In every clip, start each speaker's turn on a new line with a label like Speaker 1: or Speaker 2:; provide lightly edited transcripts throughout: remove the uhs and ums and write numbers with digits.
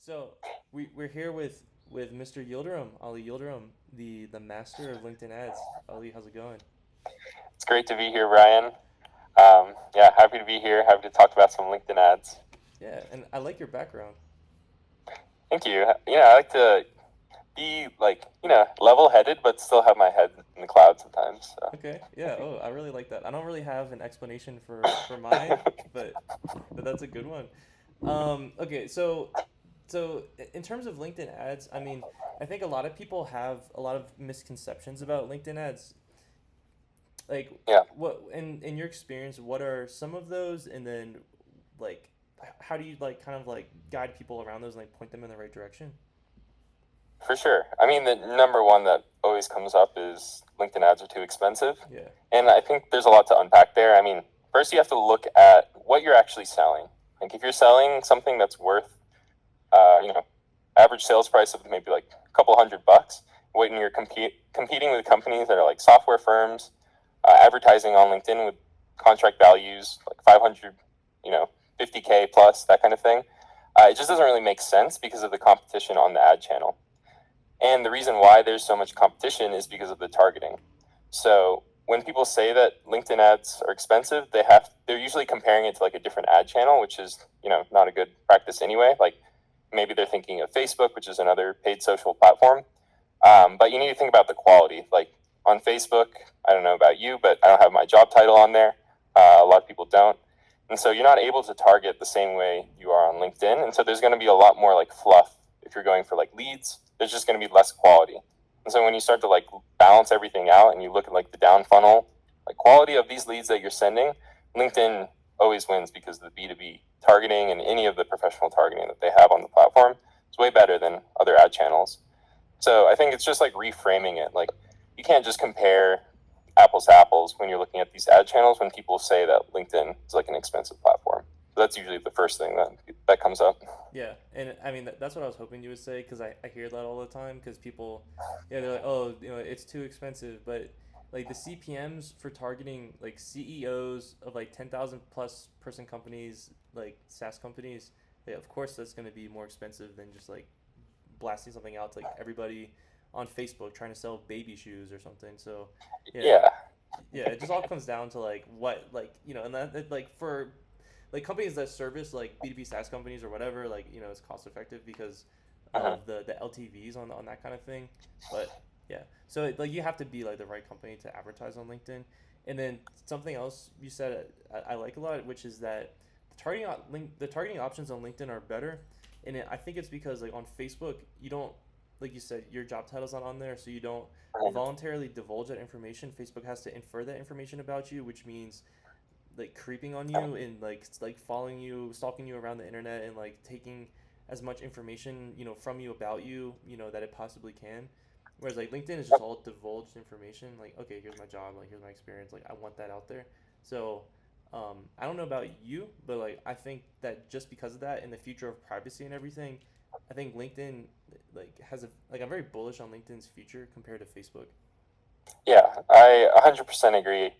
Speaker 1: So we're here with Mr. Yildirim, Ali Yildirim, the master of LinkedIn ads. Ali, how's it going?
Speaker 2: It's great to be here, Ryan. Yeah, happy to be here. Happy to talk about some LinkedIn ads.
Speaker 1: Yeah, and I like your background.
Speaker 2: Thank you. I like to be level-headed, but still have my head in the clouds sometimes. So.
Speaker 1: Okay, yeah. Oh, I really like that. I don't really have an explanation for mine, but that's a good one. Okay, in terms of LinkedIn ads, I mean, I think a lot of people have a lot of misconceptions about LinkedIn ads. Like,
Speaker 2: Yeah,
Speaker 1: what in your experience, what are some of those, and then like how do you like kind of like guide people around those and like point them in the right direction?
Speaker 2: for sure. I mean, the number one that always comes up is LinkedIn ads are too expensive,
Speaker 1: Yeah.
Speaker 2: and I think there's a lot to unpack there. I mean, first you have to look at what you're actually selling. Like, if you're selling something that's worth, uh, you know, average sales price of maybe like a couple $100, when you're competing with companies that are like software firms, advertising on LinkedIn with contract values like 500, 50K plus, that kind of thing. It just doesn't really make sense because of the competition on the ad channel. And the reason why there's so much competition is because of the targeting. So when people say that LinkedIn ads are expensive, they're usually comparing it to like a different ad channel, which is, not a good practice anyway. Like, maybe they're thinking of Facebook, which is another paid social platform. But you need to think about the quality. Like, on Facebook, I don't know about you, but I don't have my job title on there. A lot of people don't. And so you're not able to target the same way you are on LinkedIn. And so there's going to be a lot more like fluff. If you're going for like leads, there's just going to be less quality. And so when you start to like balance everything out and you look at like the down funnel, like quality of these leads that you're sending, LinkedIn always wins because the B2B targeting and any of the professional targeting that they have on the platform is way better than other ad channels. So I think it's just like reframing it. Like, you can't just compare apples to apples when you're looking at these ad channels when people say that LinkedIn is like an expensive platform. So that's usually the first thing that comes up.
Speaker 1: Yeah, and I mean that's what I was hoping you would say because I hear that all the time because people, yeah, they're like, oh, it's too expensive, but like the CPMS for targeting like CEOs of like 10,000 plus person companies, like SaaS companies, yeah, of course that's going to be more expensive than just like blasting something out to like everybody on Facebook trying to sell baby shoes or something. So, yeah,
Speaker 2: Yeah.
Speaker 1: yeah, it just all comes down to like what like and like for like companies that service like B2B SaaS companies or whatever, like it's cost effective because
Speaker 2: Uh-huh.
Speaker 1: of the LTVs on that kind of thing. But yeah, so like you have to be like the right company to advertise on LinkedIn. And then something else you said I like a lot, which is that the targeting options on LinkedIn are better, and I think it's because like on Facebook you don't, like you said, your job title's not on there, so you don't voluntarily divulge that information. Facebook has to infer that information about you, which means like creeping on you and like following you, stalking you around the internet, and like taking as much information from you about you that it possibly can. Whereas like LinkedIn is just all divulged information. Like, okay, here's my job, like here's my experience, like I want that out there. So I don't know about you, but like I think that just because of that, in the future of privacy and everything, I think LinkedIn like has a like I'm very bullish on LinkedIn's future compared to Facebook.
Speaker 2: Yeah, I 100% agree.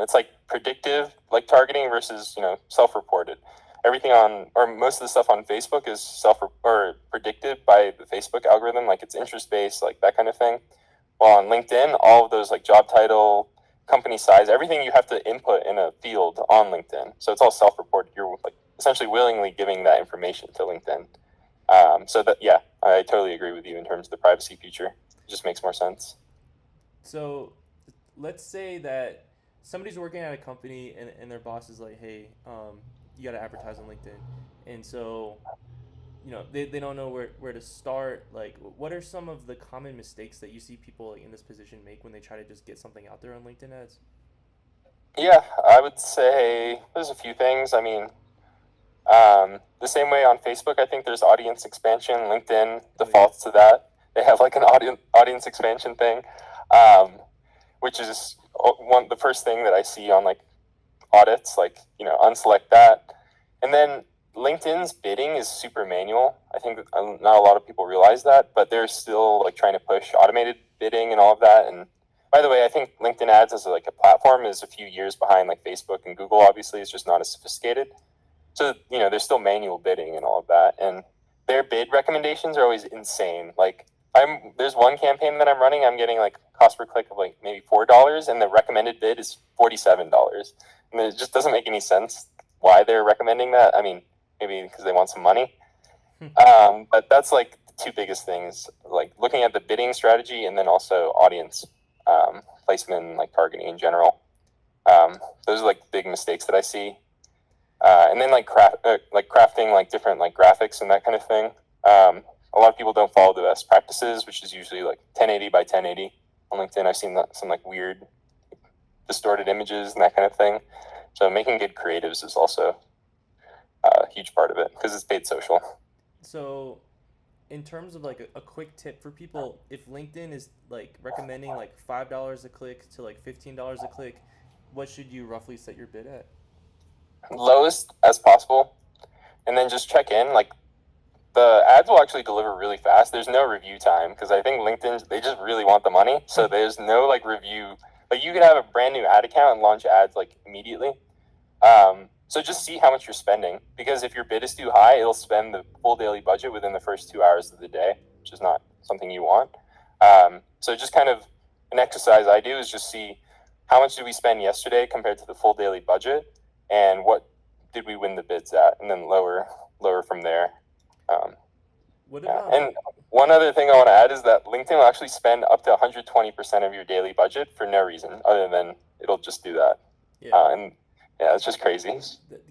Speaker 2: It's like predictive, like targeting versus self-reported. Everything on, or most of the stuff on Facebook is self or predicted by the Facebook algorithm, like it's interest based, like that kind of thing. While on LinkedIn, all of those like job title, company size, everything you have to input in a field on LinkedIn. So it's all self-reported. You're like essentially willingly giving that information to LinkedIn. So that, yeah, I totally agree with you in terms of the privacy feature. It just makes more sense.
Speaker 1: So let's say that somebody's working at a company and their boss is like, hey, you got to advertise on LinkedIn. And so, they don't know where to start. Like, what are some of the common mistakes that you see people like, in this position make when they try to just get something out there on LinkedIn ads?
Speaker 2: Yeah, I would say there's a few things. I mean, the same way on Facebook, I think there's audience expansion. LinkedIn
Speaker 1: Oh, yeah.
Speaker 2: defaults to that. They have like an audience expansion thing, um, which is the first thing that I see on like audits. Like, unselect that, and then LinkedIn's bidding is super manual. I think that not a lot of people realize that, but they're still like trying to push automated bidding and all of that. And by the way, I think LinkedIn ads as like a platform is a few years behind like Facebook and Google. Obviously, it's just not as sophisticated. So there's still manual bidding and all of that. And their bid recommendations are always insane. Like there's one campaign that I'm running, I'm getting like cost per click of like maybe $4, and the recommended bid is $47. And it just doesn't make any sense why they're recommending that. I mean, maybe because they want some money. But that's like the two biggest things, like looking at the bidding strategy and then also audience placement and like targeting in general. Those are like big mistakes that I see. And then like crafting like different like graphics and that kind of thing. A lot of people don't follow the best practices, which is usually like 1080 by 1080 on LinkedIn. I've seen some like weird distorted images and that kind of thing. So making good creatives is also a huge part of it because it's paid social.
Speaker 1: So, in terms of like a quick tip for people, if LinkedIn is like recommending like $5 a click to like $15 a click, what should you roughly set your bid at?
Speaker 2: Lowest as possible, and then just check in. Like the ads will actually deliver really fast. There's no review time because I think LinkedIn, they just really want the money. So there's no like review. Like you could have a brand new ad account and launch ads like immediately. So just see how much you're spending, because if your bid is too high, it'll spend the full daily budget within the first 2 hours of the day, which is not something you want. So just kind of an exercise I do is just see how much did we spend yesterday compared to the full daily budget, and what did we win the bids at, and then lower from there.
Speaker 1: What
Speaker 2: Yeah.
Speaker 1: about
Speaker 2: And one other thing I want to add is that LinkedIn will actually spend up to 120% of your daily budget for no reason other than it'll just do that.
Speaker 1: yeah?
Speaker 2: And yeah, it's just crazy.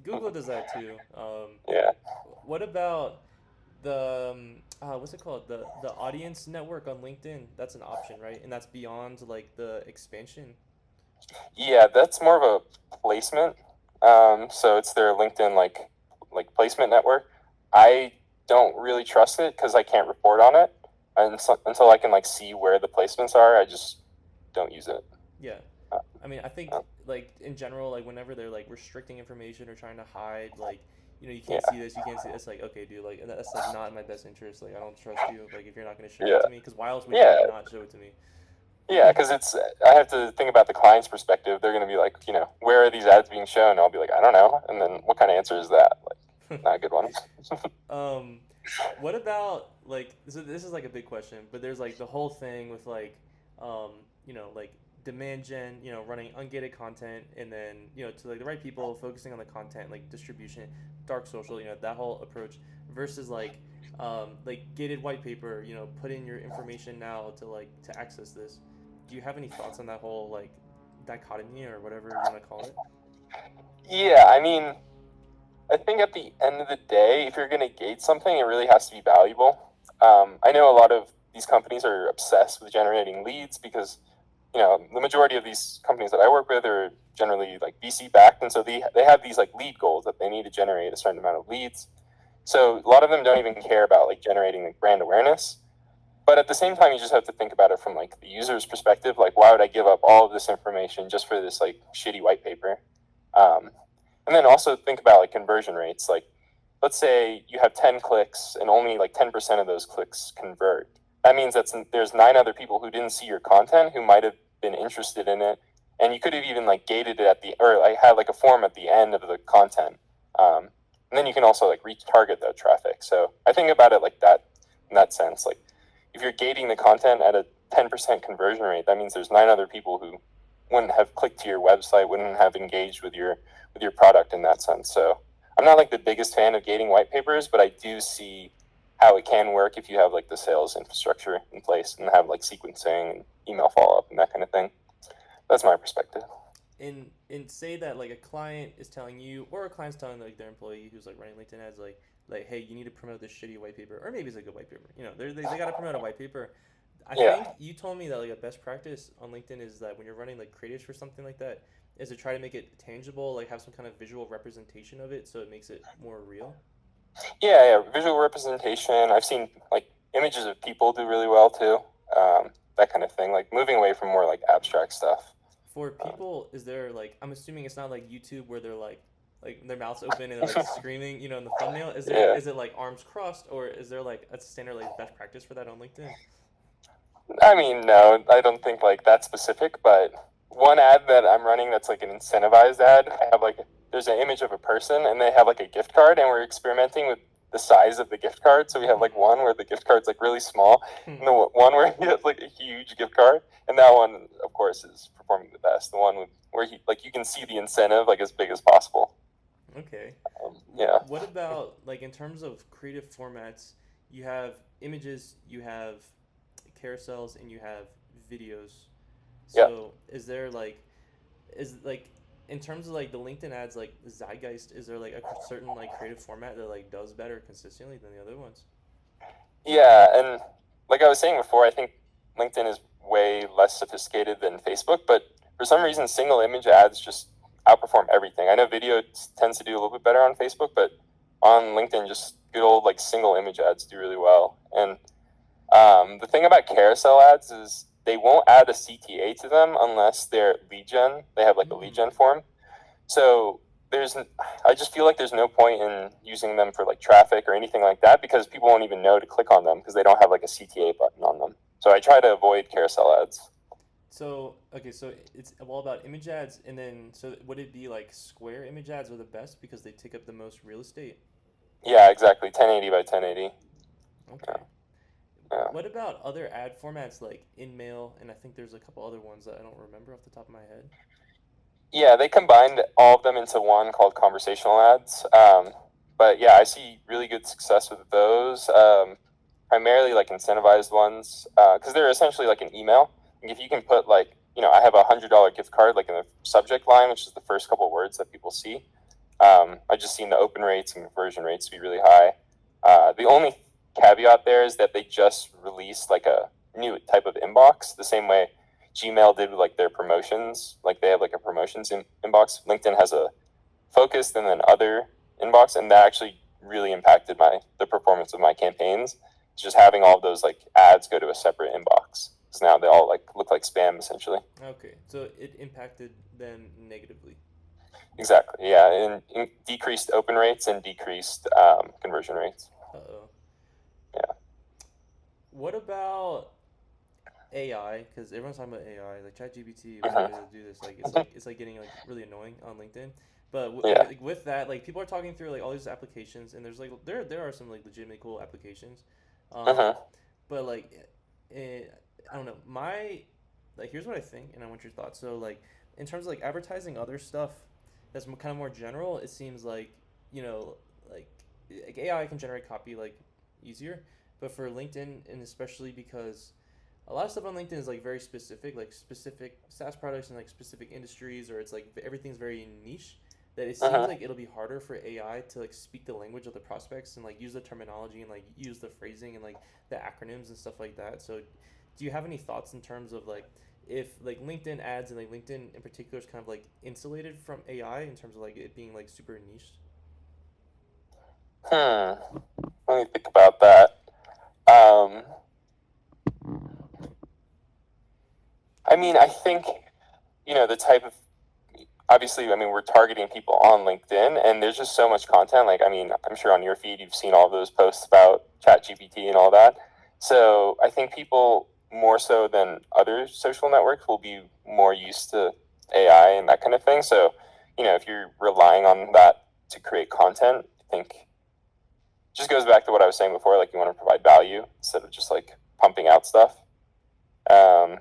Speaker 1: Google does that too.
Speaker 2: Yeah.
Speaker 1: What about the what's it called? The audience network on LinkedIn. That's an option, right? And that's beyond like the expansion.
Speaker 2: Yeah, that's more of a placement. So it's their LinkedIn like placement network. I don't really trust it because I can't report on it, and until I can like see where the placements are, I just don't use it.
Speaker 1: Yeah.
Speaker 2: Uh,
Speaker 1: I mean, I think
Speaker 2: uh,
Speaker 1: like in general, like whenever they're like restricting information or trying to hide, like you can't see
Speaker 2: yeah,
Speaker 1: this, you can't see. It's like okay, dude, like that's like not in my best interest. Like I don't trust you. Like if you're not gonna show it
Speaker 2: yeah,
Speaker 1: to me, because why else would you
Speaker 2: yeah,
Speaker 1: like not show it to me?
Speaker 2: yeah. Because I have to think about the client's perspective. They're gonna be like, where are these ads being shown? I'll be like, I don't know. And then what kind of answer is that? Like, not a good one.
Speaker 1: Um, what about like this is like a big question, but there's like the whole thing with like um, like demand gen, running ungated content and then, to like the right people focusing on the content, like distribution, dark social, that whole approach versus like gated white paper, put in your information now to access this. Do you have any thoughts on that whole like dichotomy or whatever you want to call it?
Speaker 2: Yeah, I mean, I think at the end of the day, if you're going to gate something, it really has to be valuable. I know a lot of these companies are obsessed with generating leads because, the majority of these companies that I work with are generally like VC backed. And so they have these like lead goals that they need to generate a certain amount of leads. So a lot of them don't even care about like generating like brand awareness. But at the same time, you just have to think about it from like the user's perspective. Like, why would I give up all of this information just for this like shitty white paper? Um, and then also think about like conversion rates. Like, let's say you have 10 clicks and only like 10% of those clicks convert. That means there's 9 other people who didn't see your content who might have been interested in it. And you could have even like gated it or like had like a form at the end of the content. And then you can also like retarget that traffic. So I think about it like that in that sense. Like if you're gating the content at a 10% conversion rate, that means there's 9 other people who wouldn't have clicked to your website, wouldn't have engaged with your product in that sense. So I'm not like the biggest fan of gating white papers, but I do see how it can work if you have like the sales infrastructure in place and have like sequencing and email follow up and that kind of thing. That's my perspective.
Speaker 1: And say that like a client is telling you, or a client's telling like their employee who's like running LinkedIn ads, like hey, you need to promote this shitty white paper, or maybe it's a good white paper. They got to promote a white paper. I
Speaker 2: Yeah.
Speaker 1: think you told me that like a best practice on LinkedIn is that when you're running like creatives for something like that, is to try to make it tangible, like have some kind of visual representation of it, so it makes it more real.
Speaker 2: Yeah. Visual representation. I've seen like images of people do really well too. That kind of thing. Like moving away from more like abstract stuff.
Speaker 1: For
Speaker 2: Um,
Speaker 1: people, is there like I'm assuming it's not like YouTube where they're like their mouths open and they're like screaming, in the thumbnail.
Speaker 2: yeah.
Speaker 1: Is it like arms crossed, or is there like a standard like best practice for that on LinkedIn?
Speaker 2: I mean, no, I don't think like that specific, but one ad that I'm running that's like an incentivized ad, I have like there's an image of a person and they have like a gift card, and we're experimenting with the size of the gift card. So we have like one where the gift card's like really small, and the one where he has like a huge gift card, and that one, of course, is performing the best. The one where he like you can see the incentive like as big as possible.
Speaker 1: Okay.
Speaker 2: Yeah.
Speaker 1: What about like in terms of creative formats? You have images, you have carousels, and you have videos.
Speaker 2: Yeah.
Speaker 1: So is like in terms of like the LinkedIn ads, like Zeitgeist, is there like a certain like creative format that like does better consistently than the other ones?
Speaker 2: Yeah, and like I was saying before, I think LinkedIn is way less sophisticated than Facebook, but for some reason, single image ads just outperform everything. I know video tends to do a little bit better on Facebook, but on LinkedIn, just good old like single image ads do really well. And the thing about carousel ads is they won't add a CTA to them unless they're lead gen. They have like a lead gen form. So I just feel like there's no point in using them for like traffic or anything like that because people won't even know to click on them because they don't have like a CTA button on them. So I try to avoid carousel ads.
Speaker 1: So okay, so it's all about image ads, and then so would it be like square image ads are the best because they take up the most real estate?
Speaker 2: Yeah, exactly. 1080 by 1080.
Speaker 1: Okay.
Speaker 2: Yeah.
Speaker 1: What about other ad formats like InMail, and I think there's a couple other ones that I don't remember off the top of my head.
Speaker 2: Yeah, they combined all of them into one called conversational ads. But yeah, I see really good success with those. Primarily like incentivized ones because they're essentially like an email. And if you can put like, I have $100 gift card like in the subject line, which is the first couple of words that people see. I've just seen the open rates and conversion rates be really high. The only caveat there is that they just released like a new type of inbox, the same way Gmail did with like their promotions. Like they have like a promotions inbox. LinkedIn has a focused and then other inbox, and that actually really impacted the performance of my campaigns. Just having all of those like ads go to a separate inbox because now they all like look like spam essentially.
Speaker 1: Okay, so it impacted them negatively.
Speaker 2: Exactly. Yeah, and decreased open rates and decreased conversion rates.
Speaker 1: Uh-oh.
Speaker 2: Yeah.
Speaker 1: What about AI? Because everyone's talking about AI. Like ChatGPT was
Speaker 2: Mhm.
Speaker 1: able to do this. It's like getting like really annoying on LinkedIn. But
Speaker 2: Yeah.
Speaker 1: like, with that, like people are talking through like all these applications, and there's like there are some like legitimately cool applications. Um,
Speaker 2: Mhm.
Speaker 1: but like, I don't know. Like here's what I think, and I want your thoughts. So like in terms of like advertising other stuff that's kind of more general, it seems like you know like AI can generate copy like easier, but for LinkedIn and especially because a lot of stuff on LinkedIn is like very specific, like specific SaaS products and like specific industries, or it's like everything's very niche. That it seems
Speaker 2: Mhm.
Speaker 1: like it'll be harder for AI to like speak the language of the prospects and like use the terminology and like use the phrasing and like the acronyms and stuff like that. So, do you have any thoughts in terms of like if like LinkedIn ads and like LinkedIn in particular is kind of like insulated from AI in terms of like it being like super niche?
Speaker 2: Hmm. Let me think about that. Um, I mean, I think the type of obviously, I mean, we're targeting people on LinkedIn, and there's just so much content. Like, I mean, I'm sure on your feed you've seen all those posts about ChatGPT and all that. So I think people more so than other social networks will be more used to AI and that kind of thing. So, if you're relying on that to create content, I think it just goes back to what I was saying before. Like, you want to provide value instead of just like pumping out stuff. Um,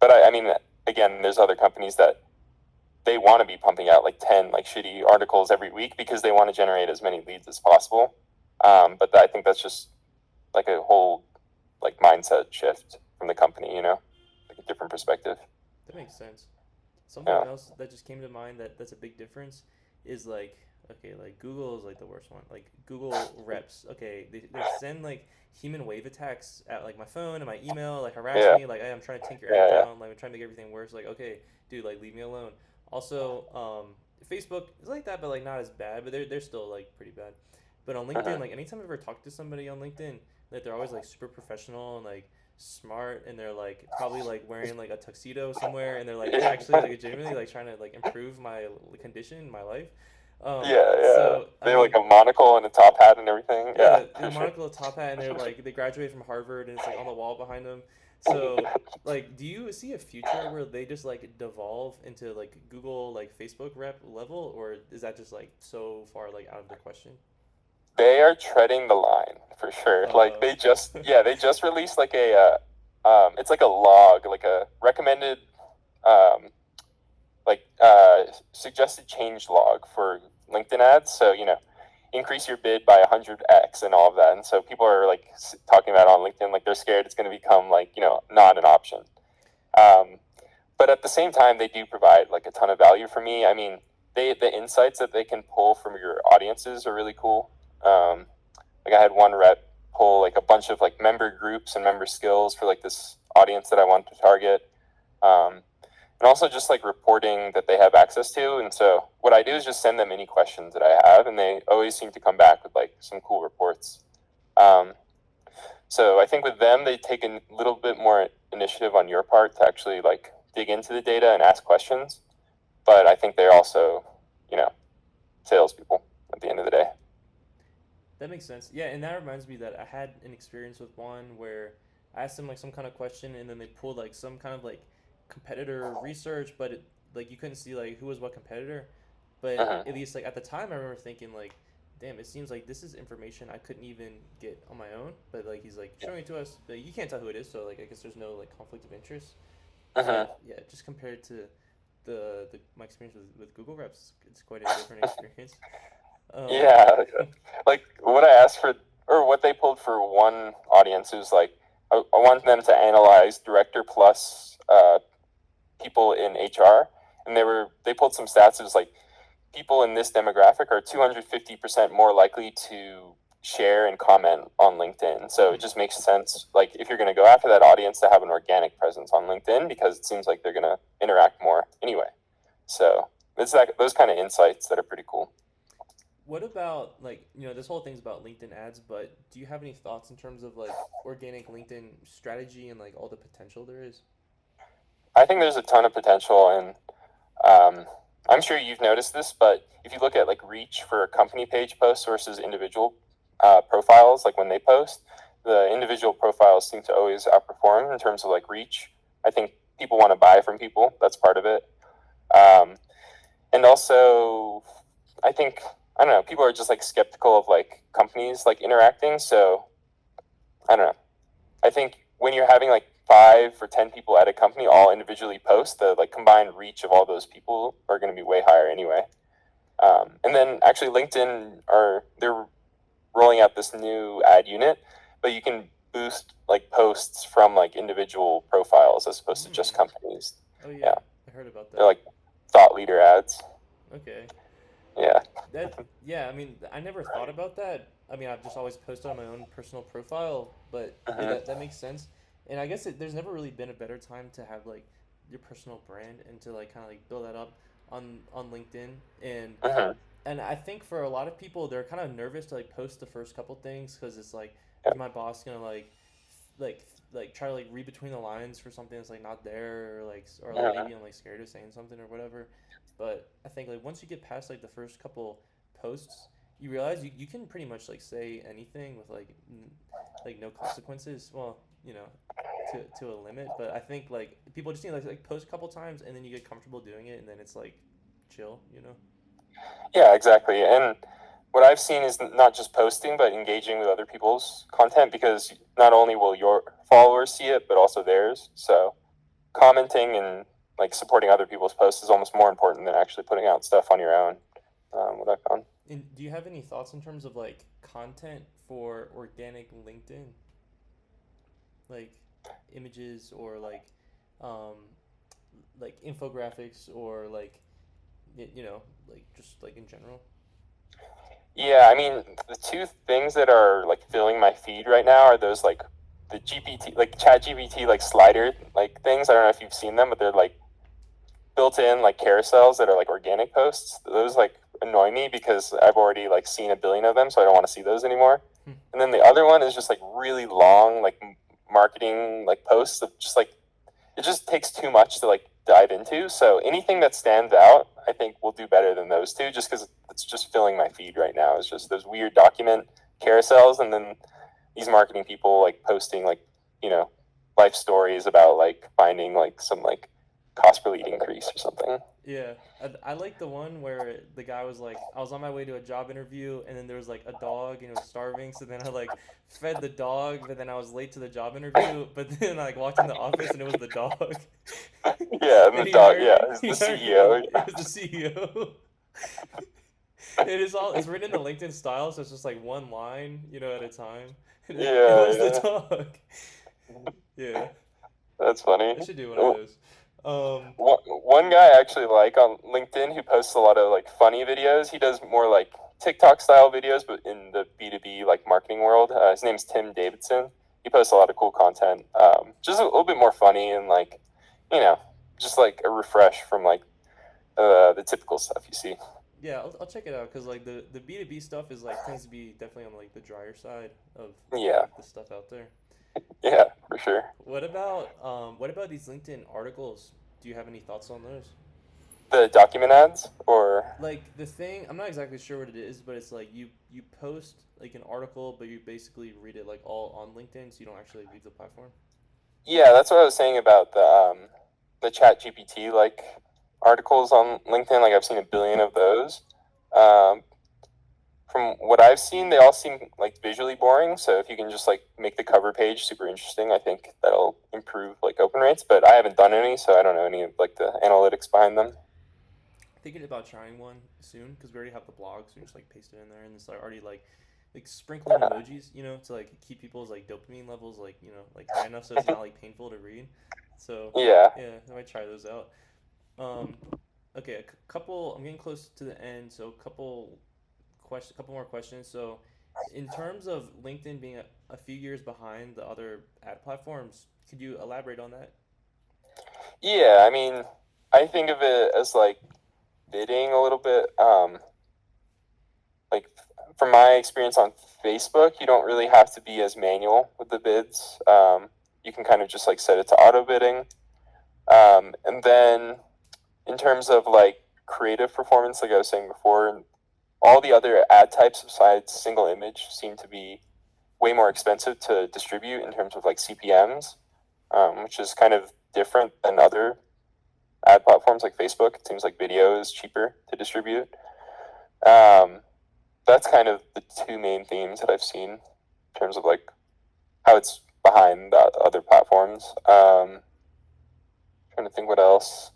Speaker 2: but I mean, again, there's other companies that they want to be pumping out like 10 like shitty articles every week because they want to generate as many leads as possible. But I think that's just like a whole like mindset shift from the company, like a different perspective.
Speaker 1: That makes sense. Something
Speaker 2: Yeah.
Speaker 1: else that just came to mind that's a big difference is like okay, like Google is like the worst one. Like Google reps, okay, they send like human wave attacks at like my phone and my email, like harass
Speaker 2: Yeah.
Speaker 1: me, like hey, I'm trying to take your ad
Speaker 2: Yeah.
Speaker 1: down, like I'm trying to make everything worse. Like okay, dude, like leave me alone. Also, Facebook is like that, but like not as bad, but they're still like pretty bad. But on
Speaker 2: Yeah.
Speaker 1: LinkedIn, like anytime I've ever talked to somebody on LinkedIn, like they're always like super professional and like smart and they're like probably like wearing like a tuxedo somewhere and they're like actually like legitimately like trying to like improve my condition in my life.
Speaker 2: Yeah. Yeah.
Speaker 1: So I
Speaker 2: They have like
Speaker 1: mean,
Speaker 2: a monocle and a top hat and everything. Yeah,
Speaker 1: yeah, the
Speaker 2: for sure.
Speaker 1: monocle, top hat, and they're like they graduated from Harvard and it's like on the wall behind them. So like, do you see a future where they just like devolve into like Google like Facebook rep level, or is that just like so far like out of the question?
Speaker 2: They are treading the line for sure. Like
Speaker 1: Uh,
Speaker 2: they just released like it's like a log, like a recommended, um, suggested change log for LinkedIn ads. So increase your bid by 100x and all of that. And so people are like talking about it on LinkedIn, like they're scared it's going to become like not an option. Um, but at the same time, they do provide like a ton of value for me. I mean, the insights that they can pull from your audiences are really cool. Like I had one rep pull like a bunch of like member groups and member skills for like this audience that I wanted to target. And also just like reporting that they have access to. And so what I do is just send them any questions that I have, and they always seem to come back with like some cool reports. So I think with them, they take a little bit more initiative on your part to actually like dig into the data and ask questions. But I think they're also, salespeople at the end of the day.
Speaker 1: that makes sense. Yeah, and that reminds me that I had an experience with one where I asked them like some kind of question, and then they pulled like some kind of like competitor research, but like you couldn't see like who was what competitor. But
Speaker 2: Mm-hmm.
Speaker 1: at least like at the time, I remember thinking like, damn, it seems like this is information I couldn't even get on my own. But like he's like showing it to us, but you can't tell who it is, so like I guess there's no like conflict of interest.
Speaker 2: Mm-hmm.
Speaker 1: But yeah, just compared to the my experience with Google Reps, it's quite a different experience. Um,
Speaker 2: Yeah, like what I asked for, or what they pulled for one audience was like, I want them to analyze director plus people in HR, and they pulled some stats. It was like people in this demographic are 250% more likely to share and comment on LinkedIn. So it
Speaker 1: hmm.
Speaker 2: just makes sense, like if you're going to go after that audience, to have an organic presence on LinkedIn, because it seems like they're going to interact more anyway. So it's like those kind of insights that are pretty cool.
Speaker 1: What about like this whole thing's about LinkedIn ads, but do you have any thoughts in terms of like organic LinkedIn strategy and like all the potential there is?
Speaker 2: I think there's a ton of potential, and um, I'm sure you've noticed this, but if you look at like reach for company page posts versus individual profiles, like when they post, the individual profiles seem to always outperform in terms of like reach. I think people want to buy from people. That's part of it. Um, and also, I think, I don't know, people are just like skeptical of like companies like interacting. So I don't know. I think when you're having like 5 or 10 people at a company all individually post, the like combined reach of all those people are going to be way higher anyway. And then actually LinkedIn they're rolling out this new ad unit, but you can boost like posts from like individual profiles as opposed to just
Speaker 1: Hmm.
Speaker 2: companies.
Speaker 1: Oh
Speaker 2: Yeah,
Speaker 1: yeah, I heard about
Speaker 2: they're
Speaker 1: that.
Speaker 2: like thought leader ads.
Speaker 1: Okay.
Speaker 2: Yeah.
Speaker 1: That yeah, I mean, I never thought about that. I mean, I've just always posted on my own personal profile, but yeah,
Speaker 2: Uh-huh.
Speaker 1: that makes sense. And I guess there's never really been a better time to have like your personal brand and to like kind of like build that up on LinkedIn.
Speaker 2: Uh-huh.
Speaker 1: And I think for a lot of people, they're kind of nervous to like post the first couple things because it's like,
Speaker 2: Yeah.
Speaker 1: is my boss gonna like try to like read between the lines for something that's like not there, or like
Speaker 2: Uh-huh.
Speaker 1: maybe I'm like scared of saying something or whatever. But I think like once you get past like the first couple posts, you realize you can pretty much like say anything with like no consequences. Well, to a limit. But I think like people just need like post a couple times and then you get comfortable doing it and then it's like chill.
Speaker 2: Yeah, exactly. And what I've seen is not just posting, but engaging with other people's content, because not only will your followers see it, but also theirs. So commenting and like supporting other people's posts is almost more important than actually putting out stuff on your own. What I found.
Speaker 1: And do you have any thoughts in terms of like content for organic LinkedIn? Like images or um like infographics or like like just like in general.
Speaker 2: Yeah, I mean, the two things that are like filling my feed right now are those like the GPT, like Chat GPT, like slider like things. I don't know if you've seen them, but they're like built in like carousels that are like organic posts. Those like annoy me because I've already like seen a billion of them, so I don't want to see those anymore.
Speaker 1: Hmm.
Speaker 2: And then the other one is just like really long like marketing like posts of just like it just takes too much to like dive into. So anything that stands out, I think will do better than those two, just because it's just filling my feed right now. It's just those weird document carousels, and then these marketing people like posting like you know life stories about like finding like some like cost per lead increase or something.
Speaker 1: Yeah, I like the one where the guy was like, I was on my way to a job interview, and then there was like a dog, and it was starving. So then I like fed the dog, but then I was late to the job interview. But then I like walked in the office, and it was the dog,
Speaker 2: Yeah, and the
Speaker 1: and he
Speaker 2: dog,
Speaker 1: hired
Speaker 2: yeah,
Speaker 1: me.
Speaker 2: is
Speaker 1: He
Speaker 2: the
Speaker 1: hired me.
Speaker 2: CEO.
Speaker 1: It was the CEO. It's written in the LinkedIn style, so it's just like one line, at a time. And it
Speaker 2: Yeah,
Speaker 1: was the
Speaker 2: yeah,
Speaker 1: dog. Yeah,
Speaker 2: that's funny.
Speaker 1: I should do one of those. Um,
Speaker 2: One guy I actually like on LinkedIn who posts a lot of like funny videos. He does more like TikTok style videos, but in the B2B like marketing world. His name's Tim Davidson. He posts a lot of cool content, just a little bit more funny and like, you know, just like a refresh from like the typical stuff you see.
Speaker 1: Yeah, I'll check it out because like the B2B stuff is like tends to be definitely on like the drier side of
Speaker 2: Yeah,
Speaker 1: like the stuff out there.
Speaker 2: yeah, for sure.
Speaker 1: What about these LinkedIn articles? Do you have any thoughts on those?
Speaker 2: The document ads or
Speaker 1: Like the thing, I'm not exactly sure what it is, but it's like you post like an article, but you basically read it like all on LinkedIn, so you don't actually leave the platform.
Speaker 2: yeah, that's what I was saying about the Chat GPT like articles on LinkedIn. Like I've seen a billion of those. Um, from what I've seen, they all seem like visually boring. So if you can just like make the cover page super interesting, I think that'll improve like open rates. But I haven't done any, so I don't know any of like the analytics behind them.
Speaker 1: Thinking about trying one soon because we already have the blog, so you just like paste it in there, and it's like already like sprinkling emojis, to like keep people's like dopamine levels like like high enough so it's not like painful to read. So
Speaker 2: Yeah.
Speaker 1: yeah, I might try those out. Um, okay, couple. I'm getting close to the end, so couple more questions. So, in terms of LinkedIn being a few years behind the other ad platforms, could you elaborate on that?
Speaker 2: Yeah, I mean, I think of it as like bidding a little bit. Like from my experience on Facebook, you don't really have to be as manual with the bids. You can kind of just like set it to auto bidding. And then in terms of like creative performance, like I was saying before, all the other ad types besides single image seem to be way more expensive to distribute in terms of like CPMs, which is kind of different than other ad platforms like Facebook. It seems like video is cheaper to distribute. Um, that's kind of the two main themes that I've seen in terms of like how it's behind the other platforms. Trying to think what else.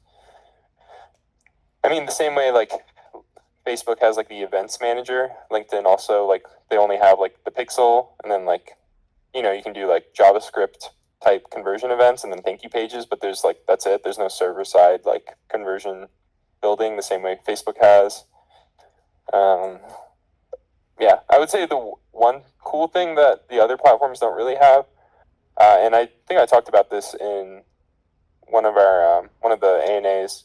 Speaker 2: I mean, the same way like Facebook has like the events manager, LinkedIn also like they only have like the pixel, and then like you can do like JavaScript type conversion events and then thank you pages, but there's like that's it. There's no server side like conversion building the same way Facebook has. Um, yeah, I would say the one cool thing that the other platforms don't really have, and I think I talked about this in one of the ANAs,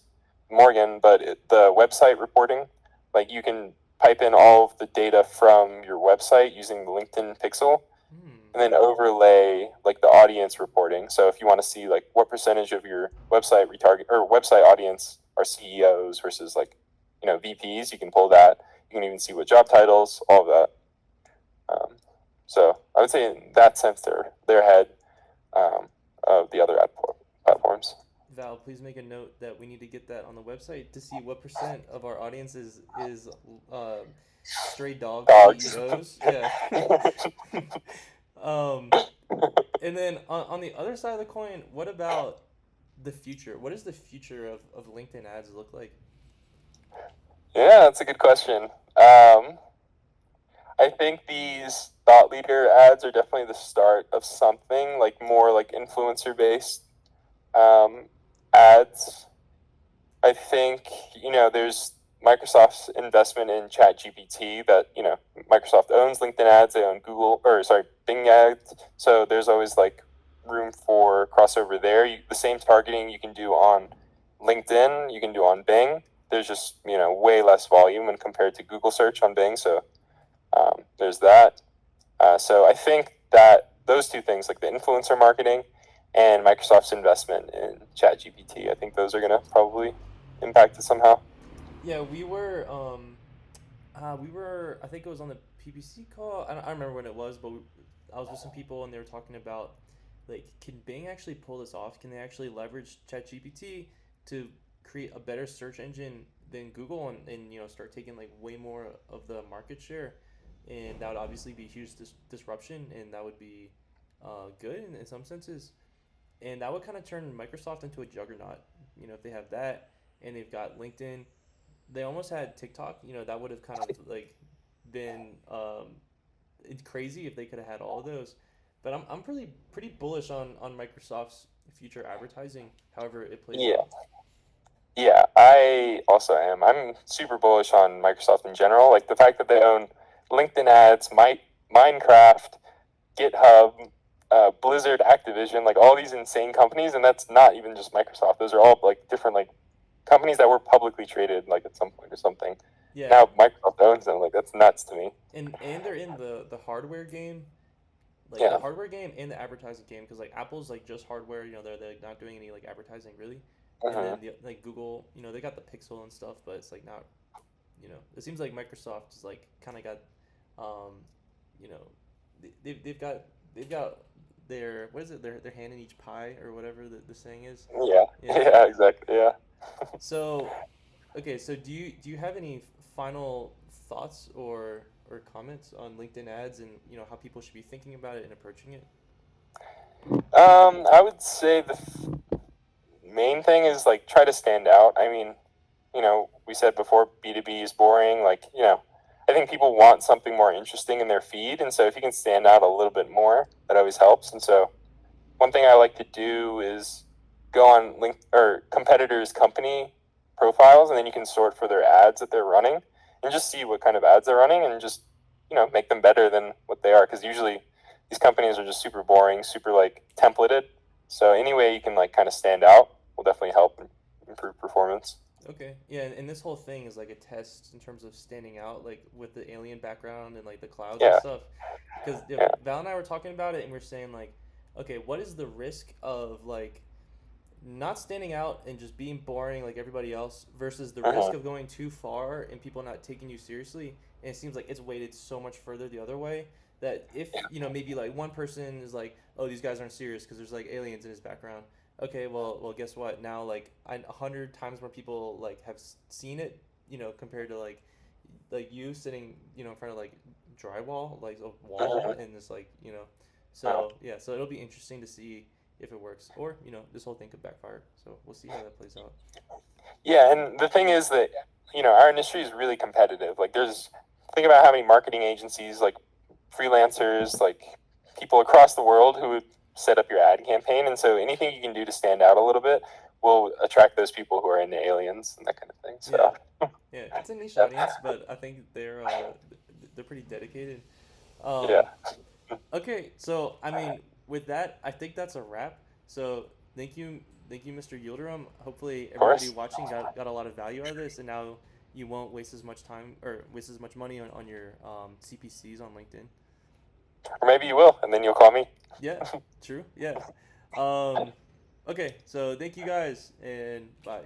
Speaker 2: Morgan, but the website reporting, like you can pipe in all of the data from your website using the LinkedIn Pixel,
Speaker 1: Hmm.
Speaker 2: and then overlay like the audience reporting. So if you want to see like what percentage of your website retarget or website audience are CEOs versus like VPs, you can pull that. You can even see what job titles, all of that. So I would say in that sense they're ahead of the other ad platforms.
Speaker 1: Val, please make a note that we need to get that on the website to see what percent of our audience is uh, stray dog
Speaker 2: Dogs.
Speaker 1: CEOs. Yeah. um, and then on the other side of the coin, what about the future? What does the future of LinkedIn ads look like?
Speaker 2: Yeah, that's a good question. I think these thought leader ads are definitely the start of something like more like influencer based um, ads. I think there's Microsoft's investment in ChatGPT that Microsoft owns LinkedIn ads, they own Google or sorry Bing ads, so there's always like room for crossover there. The same targeting you can do on LinkedIn, you can do on Bing. There's just way less volume when compared to Google search on Bing, so there's that. So I think that those two things, like the influencer marketing and Microsoft's investment in ChatGPT, I think those are gonna probably impact it somehow.
Speaker 1: Yeah, we were. I think it was on the PPC call. I don't remember when it was, but I was with some people and they were talking about like, can Bing actually pull this off? Can they actually leverage ChatGPT to create a better search engine than Google, and start taking like way more of the market share, and that would obviously be a huge disruption, and that would be good in some senses, and that would kind of turn Microsoft into a juggernaut. If they have that and they've got LinkedIn, they almost had TikTok. That would have kind of like been it's crazy if they could have had all of those. But I'm pretty bullish on Microsoft's future advertising, however it plays
Speaker 2: Yeah.
Speaker 1: out.
Speaker 2: Yeah, I also am. I'm super bullish on Microsoft in general. Like the fact that they own LinkedIn ads, Minecraft, GitHub, Blizzard, Activision, like all these insane companies, and that's not even just Microsoft. Those are all like different like companies that were publicly traded like at some point or something.
Speaker 1: Yeah,
Speaker 2: Now Microsoft owns them. Like that's nuts to me.
Speaker 1: and they're in the hardware game, like the
Speaker 2: Yeah.
Speaker 1: hardware game and the advertising game, because like Apple's like just hardware. They're not doing any like advertising really, and then
Speaker 2: Hmm.
Speaker 1: like Google, they got the Pixel and stuff, but it's like not. It seems like Microsoft is like kind of got, um, you know, they've got their, what is it, their hand in each pie, or whatever the saying is.
Speaker 2: Yeah.
Speaker 1: Yeah.
Speaker 2: Yeah. Exactly. Yeah.
Speaker 1: So, okay, so do you have any final thoughts or comments on LinkedIn ads, and how people should be thinking about it and approaching it?
Speaker 2: I would say the main thing is like try to stand out. I mean, we said before B2B is boring. Like, I think people want something more interesting in their feed. And so if you can stand out a little bit more, that always helps. And so one thing I like to do is go on link or competitors' company profiles, and then you can sort for their ads that they're running and just see what kind of ads they're running and just, make them better than what they are. Because usually these companies are just super boring, super like templated. So any way you can like kind of stand out will definitely help improve performance.
Speaker 1: Okay, yeah, and this whole thing is like a test in terms of standing out, like with the alien background and like the clouds and
Speaker 2: Yeah.
Speaker 1: stuff. Because
Speaker 2: Yeah.
Speaker 1: Val and I were talking about it, and we're saying like, okay, what is the risk of like not standing out and just being boring like everybody else, versus the risk
Speaker 2: Mhm.
Speaker 1: of going too far and people not taking you seriously? And it seems like it's weighted so much further the other way, that if maybe like one person is like, oh, these guys aren't serious because there's like aliens in his background. Okay, well, guess what? Now like 100 times more people like have seen it, compared to like you sitting, in front of like drywall, like a wall,
Speaker 2: Mhm.
Speaker 1: and it's like,
Speaker 2: Yeah.
Speaker 1: so yeah, so it'll be interesting to see if it works, or this whole thing could backfire. So we'll see how that plays out.
Speaker 2: Yeah, and the thing is that our industry is really competitive. Like, think about how many marketing agencies, like freelancers, like people across the world who would set up your ad campaign, and so anything you can do to stand out a little bit will attract those people who are into aliens and that kind of thing.
Speaker 1: Yeah,
Speaker 2: So,
Speaker 1: yeah, it's a niche
Speaker 2: yeah,
Speaker 1: audience, but I think they're pretty dedicated.
Speaker 2: yeah,
Speaker 1: Um, okay, so I mean, with that, I think that's a wrap. So thank you, Mr. Yildirim. Hopefully,
Speaker 2: of
Speaker 1: everybody
Speaker 2: course.
Speaker 1: watching got a lot of value out of this, and now you won't waste as much time or waste as much money on your CPCs on LinkedIn.
Speaker 2: Or maybe you will, and then you'll call me.
Speaker 1: Yeah, true. Yeah. Um, okay, so thank you guys, and bye.